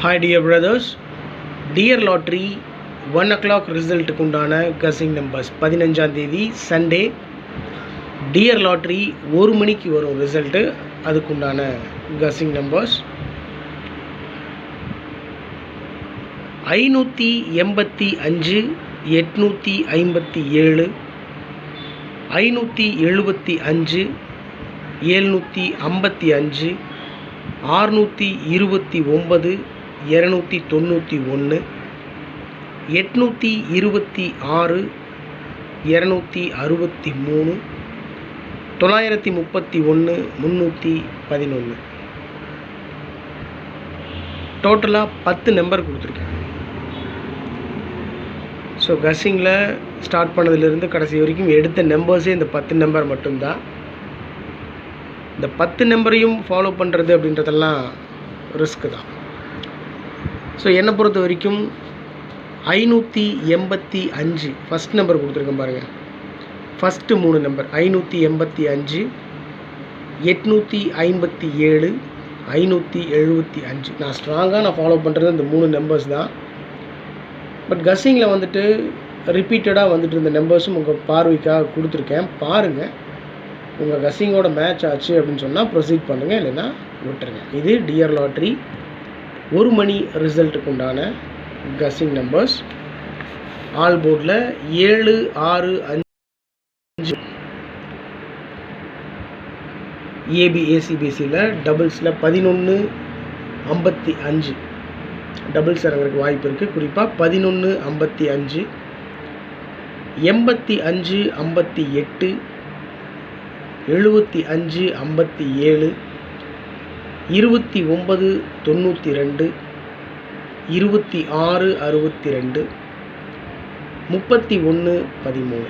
Hi dear brothers, dear lottery 1 o'clock result குண்டான guessing numbers 15ஆம் தேதி Sunday dear lottery 1 மணிக்கு வரும் ரிசல்ட் அதுக்குண்டான guessing numbers 585 857 575 755 629 291 826 263 931 311 டோட்டலாக 10 நம்பர் கொடுத்துருக்கேன். ஸோ கஸ்ஸிங்கில் ஸ்டார்ட் பண்ணதுலேருந்து கடைசி வரைக்கும் எடுத்த நம்பர்ஸே இந்த 10 நம்பர் மட்டும்தான். இந்த 10 நம்பரையும் ஃபாலோ பண்ணுறது அப்படின்றதெல்லாம் ரிஸ்க்கு தான். ஸோ என்னை பொறுத்த வரைக்கும் 585 ஃபஸ்ட் நம்பர் கொடுத்துருக்கேன் பாருங்கள். ஃபஸ்ட்டு 3 நம்பர் 585 857 575 நான் ஸ்ட்ராங்காக ஃபாலோ பண்ணுறது இந்த 3 நம்பர்ஸ் தான். பட் கஸ்ஸிங்கில் வந்துட்டு ரிப்பீட்டடாக வந்துட்டு இந்த நம்பர்ஸும் உங்கள் பார்வைக்காக கொடுத்துருக்கேன். பாருங்கள், உங்கள் கஸ்ஸிங்கோட மேட்ச் ஆச்சு அப்படின்னு சொன்னால் ப்ரொசீட் பண்ணுங்கள், இல்லைன்னா விட்டுருங்க. இது டியர் லாட்ரி 1 மணி ரிசல்ட்டுக்கு உண்டான கஸ்ஸிங் நம்பர்ஸ். ஆல் போர்டில் 7 6 5 ஏபிஏசிபிசியில் டபுள்ஸில் 11 55 டபுள்ஸ் இறங்குறதுக்கு வாய்ப்பு இருக்குது. குறிப்பாக 11 55 85 58 75 57 29 92 26 62 31 13.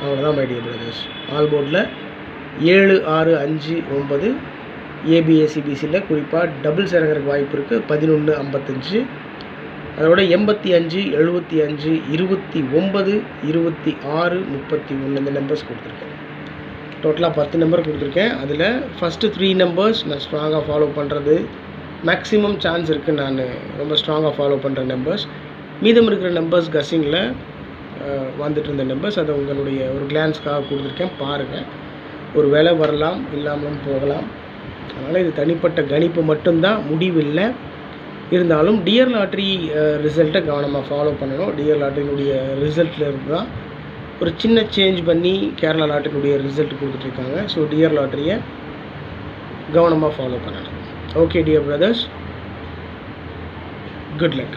அவ்வளோதான் மை டியர் பிரதர்ஸ். ஆல் போர்டில் 7 6 5 9 ஏபிஏசிபிசியில் குறிப்பாக டபுள்ஸ் இறங்குறதுக்கு வாய்ப்பு இருக்குது. 11 55 அதோட 85 75 29 26 31 இந்த நம்பர்ஸ் கொடுத்துருக்கேன். டோட்டலாக 10 நம்பர் கொடுத்துருக்கேன். அதில் ஃபஸ்ட்டு 3 நம்பர்ஸ் நான் ஸ்ட்ராங்காக ஃபாலோ பண்ணுறது மேக்ஸிமம் சான்ஸ் இருக்குது. நான் ரொம்ப ஸ்ட்ராங்காக ஃபாலோ பண்ணுற நம்பர்ஸ். மீதம் இருக்கிற நம்பர்ஸ் கஸ்ஸிங்கில் வந்துட்டு இருந்த நம்பர்ஸ் அதை உங்களுடைய ஒரு கிளான்ஸ்க்காக கொடுத்துருக்கேன். பாருங்கள், ஒரு வேளை வரலாம், இல்லாமலும் போகலாம். அதனால் இது தனிப்பட்ட கணிப்பு மட்டும்தான், முடிவில்லை. இருந்தாலும் டியர் லாட்ரி ரிசல்ட்டை கவனமாக ஃபாலோ பண்ணணும். டியர் லாட்ரியினுடைய ரிசல்ட்டில் இருந்து தான் ஒரு சின்ன சேஞ்ச் பண்ணி கேரளா லாட்டரியுடைய ரிசல்ட் கொடுத்துட்ருக்காங்க. ஸோ டியர் லாட்டரியை கவனமாக ஃபாலோ பண்ணணும். Okay dear brothers, good luck.